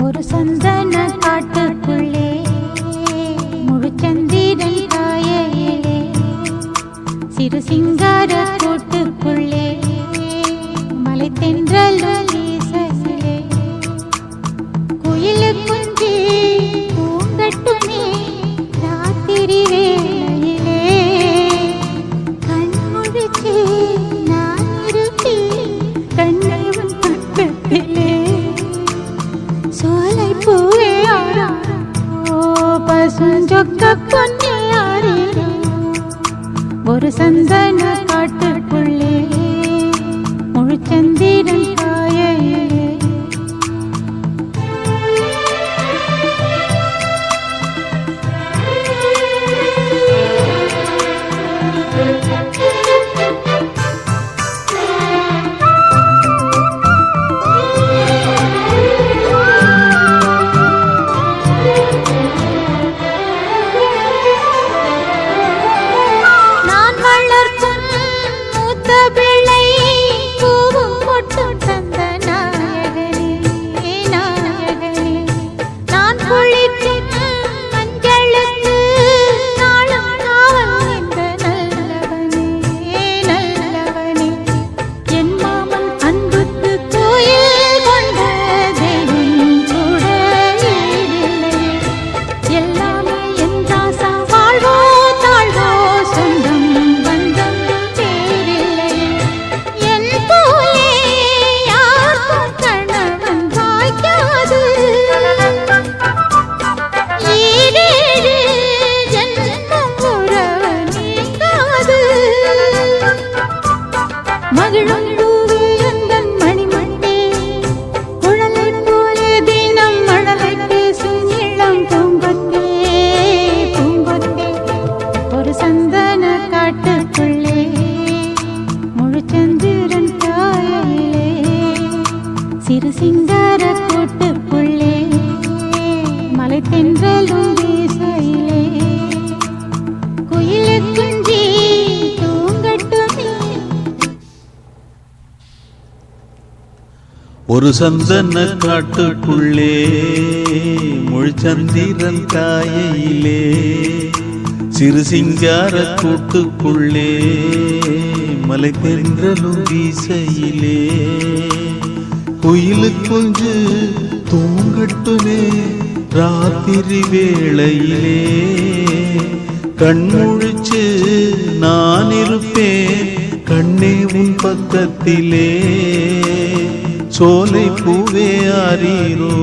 ஒரு சந்தன காட்டுக்குள்ளே முழுச்சந்திரன் காயிலே சிறு சிங்கார கூட்டுக்குள்ளே மலை தென்றலும் வீசலே குயிலு குஞ்சு பூங்கட்டுமே ராத்திரி வேளையிலே கண் முழிச்சு நான் இருப்பேன் கண்ணவன் பக்கத்திலே சோலை பூவே ஆரோ பசுஞ்சொக்க பொன்னே ஆரோ ஒரு சந்தன காட்டுக்குள்ளே முழுச்சந்திரன் காயிலே சிறு சிங்கார கூட்டுக்குள்ளே மலை தென்றலும் வீசையிலே குயிலு குஞ்சி தூங்கட்டுமே. ஒரு சந்தன காட்டுக்குள்ளே முழுச்சந்திரன் காயிலே சிறு சிங்கார கூட்டுக்குள்ளே மலை தென்றலும் வீசையிலே குயிலு குஞ்சு தூங்கட்டுமே ராத்திரி வேளையிலே கண்முழிச்சு நான் இருப்பேன் கண்ணே உன் பக்கத்திலே சோலை பூவே ஆரீரோ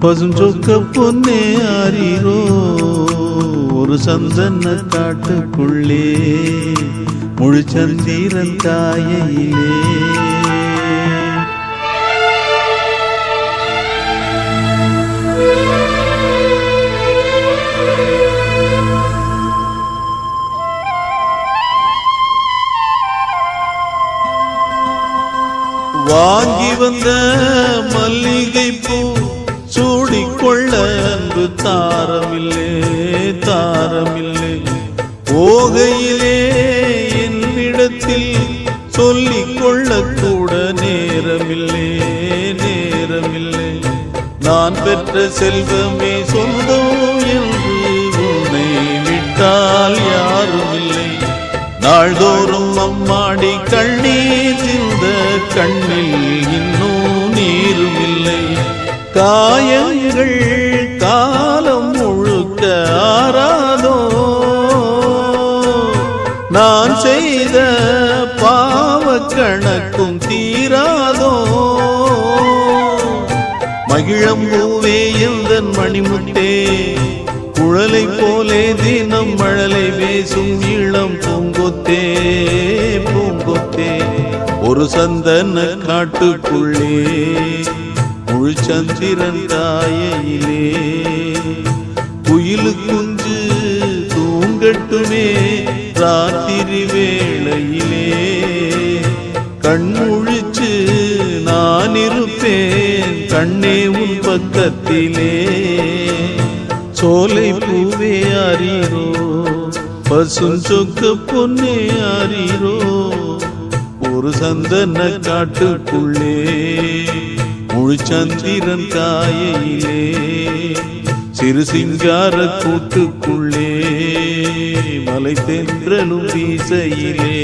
பசுஞ்சொக்க பொன்னே ஆரீரோ ஒரு சந்தன காட்டுக்குள்ளே முழுச்சந்திரன் காயிலே வாங்கி வந்த மல்லிகை பூ சூடிக்கொள்ள அன்பு தாரமில்லே தாரமில்லை போகையிலே என்னிடத்தில் சொல்லிக் கொள்ள கூட நேரமில்லை நேரமில்லை நான் பெற்ற செல்வமே சொந்தம் என்று உன்னை விட்டால் யாரும் இல்லை நாள்தோறும் அம்மாடி கண்ணீர் சிந்த கண்ணில் இன்னும் நீரும் இல்லை காயங்கள் காலம் முழுக்க ஆறாதோ நான் செய்த பாவ கணக்கும் தீராதோ மகிழம்பூவே எந்தன் மணிமுட்டே குழலை போலே தினம் மழலை பேசும் இளம் பூங்கொத்தே பூங்கொத்தே ஒரு சந்தன காட்டுக்குள்ளே முழுச்சந்திரன் காயிலே குயிலு குஞ்சு தூங்கட்டுமே ராத்திரி வேளையிலே கண்முழிச்சு நான் இருப்பேன் கண்ணே உன் பக்கத்திலே சோலை பூவே ஆரீரோ பசுஞ்சொக்க பொன்னே ஆரீரோ ஒரு சந்தன காட்டுக்குள்ளே முழுச்சந்திரன் காயிலே சிறு சிங்கார கூட்டுக்குள்ளே மலை தென்றலும் வீசையிலே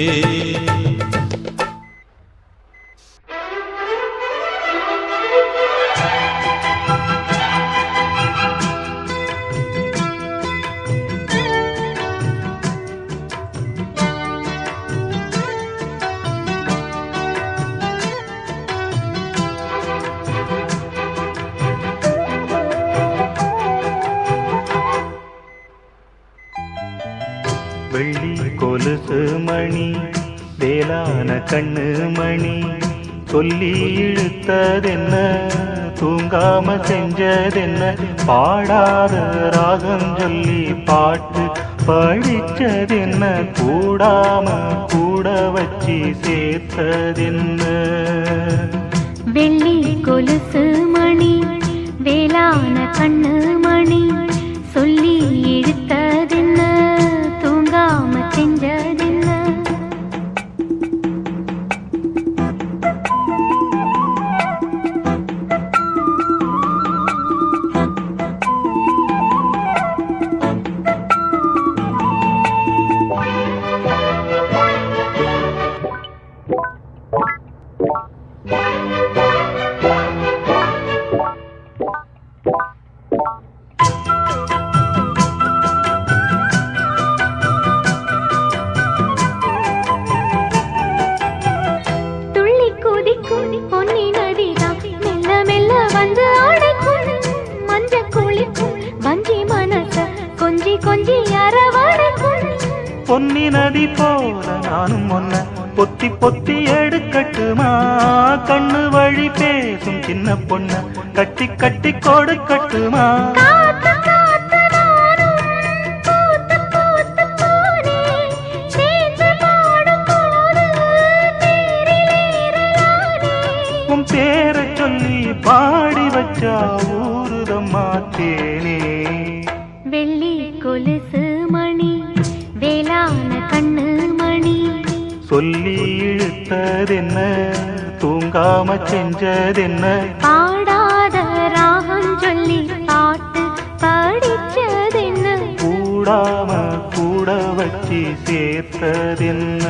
வெள்ளி கொலுசு மணி வேளான கண்ணு மணி சொல்லி இழுத்ததென்ன தூங்காம செஞ்சதென்ன பாடாத ராகம் சொல்லி பாட்டு படிச்சதென்ன கூடாம கூட வச்சு சேர்த்ததென்ன வெள்ளி கொலுசு மணி வேளான கண்ணு மணி சொல்லி இழுத்ததென்ன தூங்காம செஞ்சதென்ன பொன்னி நதிதான் மெல்ல மெல்ல வந்து அடைக்கும் மஞ்ச குளிக்கும் வஞ்சி மனச கொஞ்சி கொஞ்சி அரவணைக்கும் பொன்னி நதி போல நானும் ஒன்ன பொத்தி பொத்தி எடுக்கட்டுமா கண்ணு வழி பேசும் சின்ன பொண்ண கட்டி கட்டி கொடுக்கட்டுமா காத்து காத்து நானும் பூத்து பூத்து போனேன் சேர்ந்து பாடும் போது தேரிலேறலானே உன் பேரை சொல்லி பாடி வச்சா ஊருதம்மா தேனே வெள்ளி கொலுசு மணி வேளான கண்ணு மணி சொல்லி இழுத்ததென்ன தூங்காம செஞ்சதென்ன பாடாத ராகம் சொல்லி பாட்டு படிச்சதென்ன கூடாம கூட வச்சு சேர்த்ததென்ன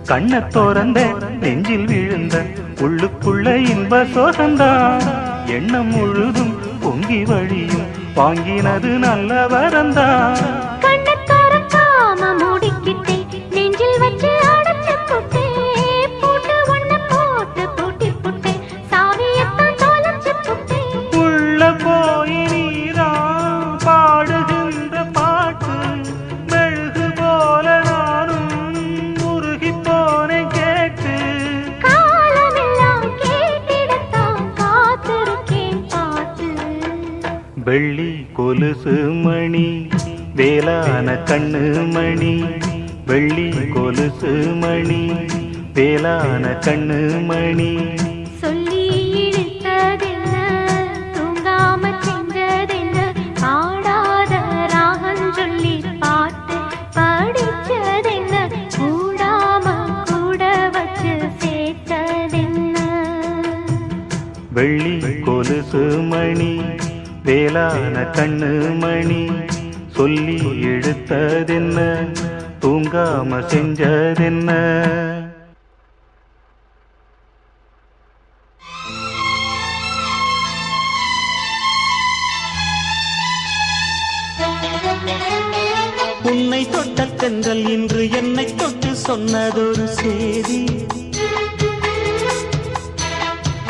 கண்ண தோறந்த நெஞ்சில் விழுந்த உள்ளுக்குள்ள இன்ப சோகந்தான் எண்ணம் முழுதும் பொங்கி வழியும் வாங்கினது நல்ல வரந்தான் கண்ணத்தாரம் காம மூடிக்கிட்டே நெஞ்சில் வச்சு அடைச்சு போட்டே போட்டு ஒண்ணு போட்டு பூட்டி போட்டே சாவியத்தான் தொலைச்சு போட்டே உள்ள போய் நீதான் பாடுகின்ற பாட்டு மெழுகு போல நானும் உருகி போனேன் கேட்டு காலமெல்லாம் கேட்டிடத்தான் காத்திருக்கேன் பாட்டு வெள்ளி கொலுசு மணி வேளான கண்ணு மணி வெள்ளி கொலுசு மணி வேளான கண்ணு மணி சொல்லி இழுத்ததென்ன தூங்காம செஞ்சதென்ன பாடாத ராகம் சொல்லி பாட்டு படிச்சதென்ன கூடாம கூட வச்சு சேர்த்ததென்ன வெள்ளி கொலுசு மணி வேளான கண்ணு மணி சொல்லி எடுத்ததென்ன தூங்காம செஞ்சதென்ன உன்னை தொட்ட தென்றல் இன்று என்னை தொட்டு சொன்னதொரு செய்தி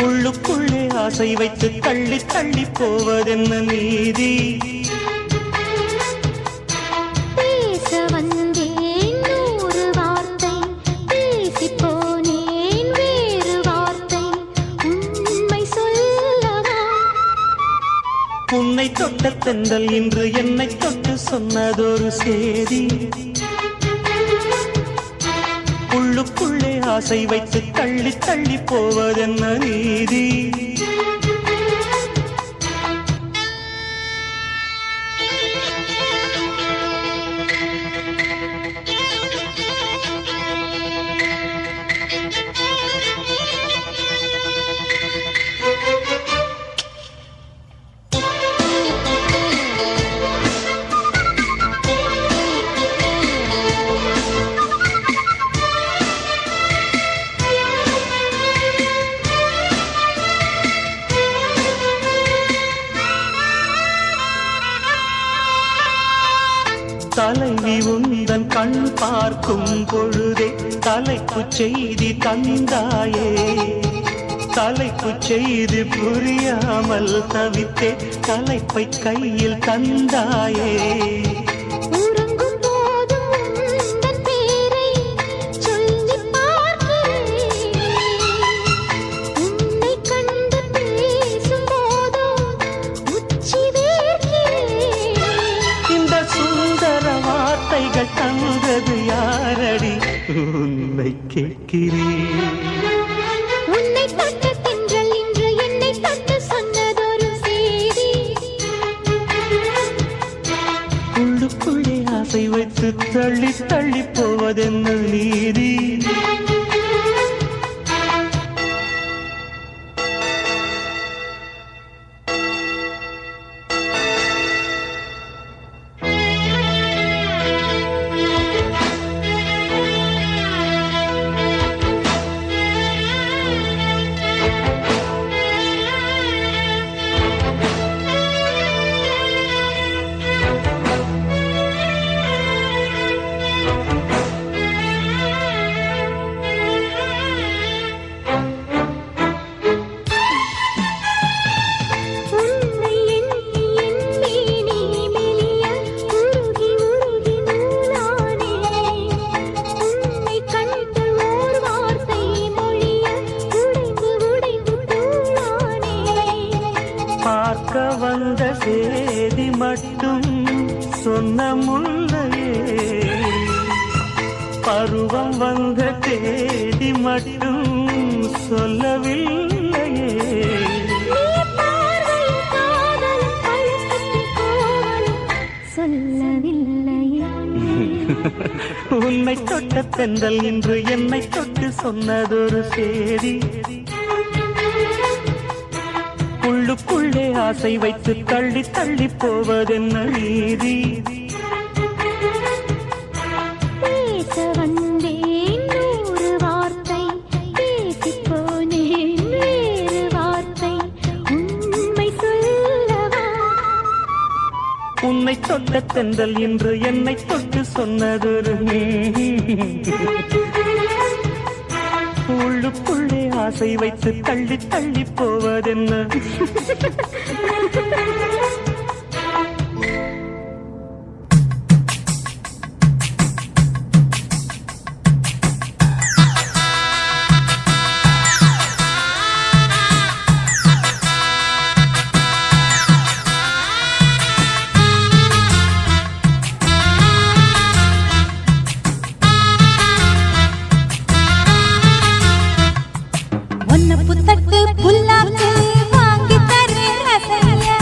உள்ளுக்குள்ளே ஆசை வைத்து தள்ளி தள்ளி போவதென்ன நீதி தென்றல் இன்று என்னை தொட்டு சொன்னதொரு சேதி. உள்ளுக்குள்ளே ஆசை வைத்து தள்ளி தள்ளி போவதென்ன நீதி. தலைவி உந்தன் கண் பார்க்கும் பொழுதே தலைப்பு செய்தி தந்தாயே. தலைப்பு செய்தி புரியாமல் தவித்தே தலைப்பை கையில் தந்தாயே. தந்தது யாரடி உன்னை கேட்கிறேன். உன்னை தொட்ட தென்றல் இன்று என்னை தொட்டு சொன்னதொரு சேதி. உள்ளுக்குள்ளே ஆசை வைத்து தள்ளி தள்ளி போவதென்ன நீதி. பார்க்க வந்த சேதி மட்டும் சொன்ன முல்லையே. பருவம் வந்த தேதி மட்டும் சொல்லவில்லையே. உன்னை தொட்ட தென்றல் இன்று என்னை தொட்டு சொன்னதொரு சேதி. உள்ளுக்குள்ளே ஆசை வைத்து தள்ளி தள்ளி போவதென்ன நீதி. பேச வந்தேன் நூறு வார்த்தை, பேசிப் போனேன் வேறு வார்த்தை, உண்மை சொல்லவா. உன்னை தொட்ட தென்றல் இன்று என்னை தொட்டு சொன்னதொரு உள்ளுக்குள்ளே ஆசை வைத்து தள்ளி தள்ளி போவதென்ன. புத்தட்டு புல்லாக்கு வாங்கி தரேன் ரசையா.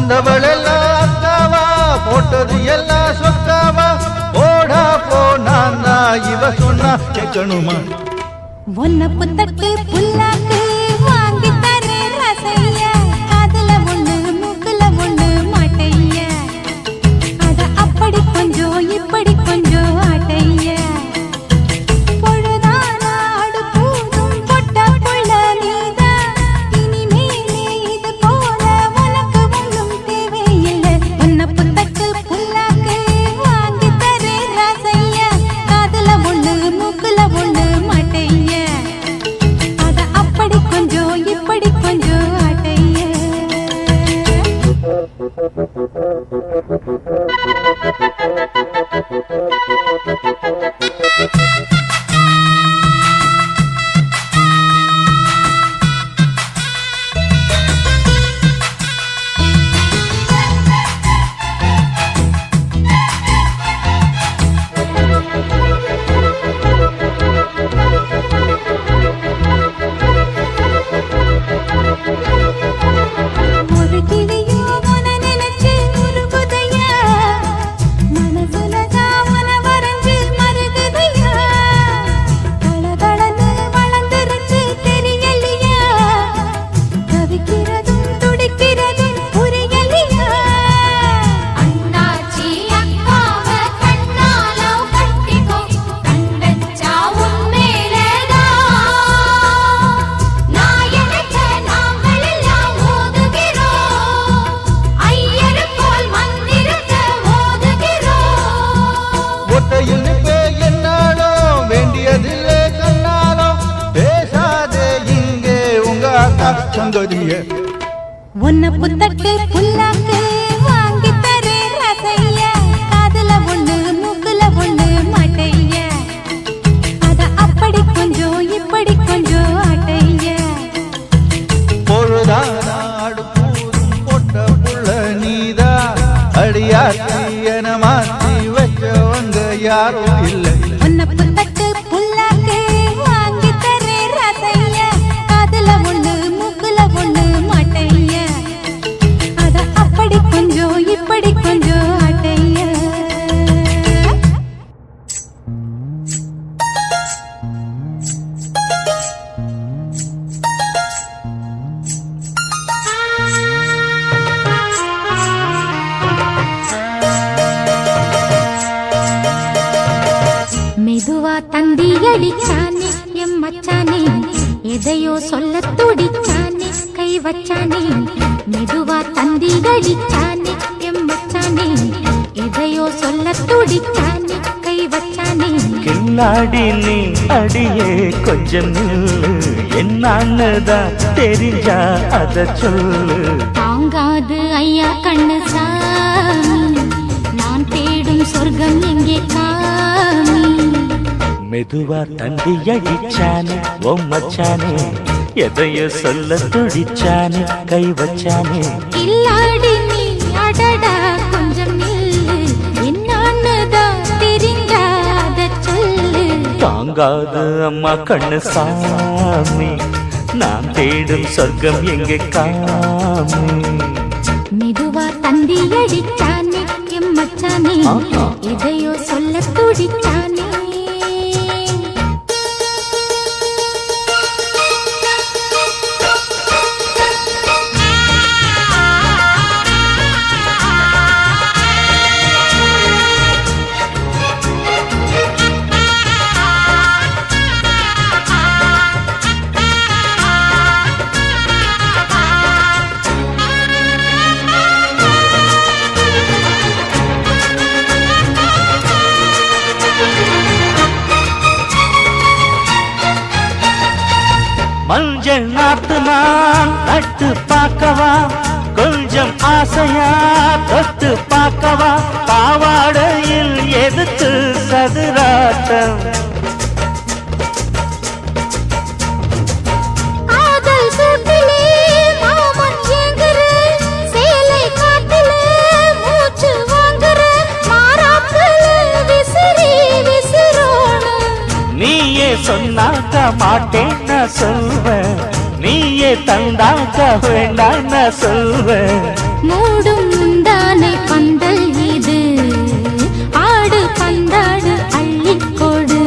வந்தவளெல்லாம் அக்காவா போட்டது எல்லாம் சொக்காவா போடா போனா இவ சொன்னா கேட்கணுமா ஒன்ன புத்தட்டு புல்லாக்கு வாங்கி தரே ரசைய காதுல ஒண்ணு மூக்குல ஒண்ணு மாட்டைய அத அப்படி கொஞ்சம் இப்படி கொஞ்சம் ஆட்டைய பொழுதானா அடுப்பூதும் பொட்ட புள்ள நீதா இனிமேலே இது போல உனக்கு ஒண்ணும் தேவையில்லை ஒன்ன புத்தட்டு புல்லாக்கு வாங்கி தரே ரசைய காதுல ஒண்ணு மூக்குல ஒண்ணு மாட்டைய அத அப்படி கொஞ்சம் இப்படி கொஞ்சம் ஆட்டைய ஒரு கிளியோ உன நினைச்சு உருகுதையா மனசுலதான் உன வரைஞ்சு மருகுதையா தளதளன்னு வளர்ந்துருச்சு தெரியலையா தவிக்கிறதும் துடிக்கிறதும் புரியலையா அண்ணாச்சி அக்காவ கண்ணால கட்டிக்கோ கண்டச்சா உன்மேலதான் நாயனுக்கு நாங்கள் எல்லாம் ஓதுகிறோம் ஐயரு போல் மந்திரத்தை ஓதுகிறோம் ஒட்டையில் நிற்பே என்னாலும் வேண்டியதில்லை கண்ணாலும் பேசாதே இங்கே உங்க அக்கா சங்கதிய ஒன்ன புத்தட்டு புல்லாக்கு வாங்கி தரே ரசைய காதுல ஒண்ணு மூக்குல ஒண்ணு மாட்டைய அத அப்படி கொஞ்சம் இப்படி கொஞ்சம் ஆட்டைய பொழுதாடு பூதும் பொட்ட புள்ள நீதா அடியாத்தி என மாத்தி வச்சவங்க யாரும் இல்லை ஒன்ன புத்தட்டு புல்லாக்கு வாங்கி தரே ரசைய காதுல ஒண்ணு மூக்குல ஒண்ணு மாட்டைய அத அப்படி கொஞ்சம் இப்படி கொஞ்சம் ஆட்டைய மெதுவா தந்தி அடிச்சானே எம் மச்சானே எதையோ சொல்ல துடிச்சானே கை வச்சானே மெதுவா தந்தி அடிச்சானே எம் மச்சானே எதையோ சொல்ல துடிச்சானே கை வச்சானே கில்லாடி நீ அடியே கொஞ்சம் நில்லு என்னன்னுதான் தெரிஞ்சா அத சொல்லு தாங்காது ஐயா கண்ணு சாமி நான் தேடும் சொர்க்கம் எங்கே காமி மெதுவா தண்டி அடிச்சானே ஓ மச்சானே எதையோ சொல்ல துடிச்சானே கை வச்சானே இல்லாடி நீ அடடா கொஞ்சம் நில்லு என்னன்னுதான் தெரிஞ்சாத சொல்லு தாங்காத அம்மா கண்ணு சாமி நான் தேடும் சொர்க்கம் எங்கே காமி மெதுவா தந்தி அடிச்சானே எம் மச்சானே எதையோ சொல்ல துடிச்சானே மஞ்சள் நாத்து நான் நட்டு பார்க்கவா கொஞ்சம் ஆசையா தொட்டு பார்க்கவா பாவாடையில் எதுக்கு சதுராட்டம் ஆதல் சூட்டிலே மாமன் ஏங்குற சேலை காட்டிலே மூச்சு வாங்குற மாறாப்புல விசிறி விசிறோணும் நீயே சொன்னாக்க மாட்டேன் நான் சொல்வேன் நீயே நீயே தந்தாக்க வேண்டாம் நான் சொல்வேன். மூடும் முந்தானை பந்தல் இது ஆடு பந்தாடு அள்ளிக்கொடு.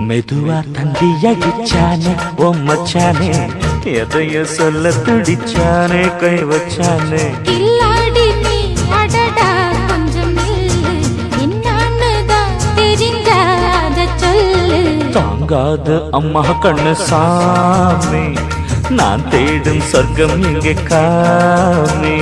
மெதுவா தந்தி அடிச்சானே ஓ மச்சானே, எதைய சொல்ல துடிச்சானே கை வச்சானே. கில்லாடி நீ அடடா கொஞ்சம் நில்லு, என்னான்னுதான் தெரிஞ்சாத சொல்லு. தாங்காத அம்மா கண்ணு சாமி, நான் தேடும் சொர்க்கம் எங்கே காமி.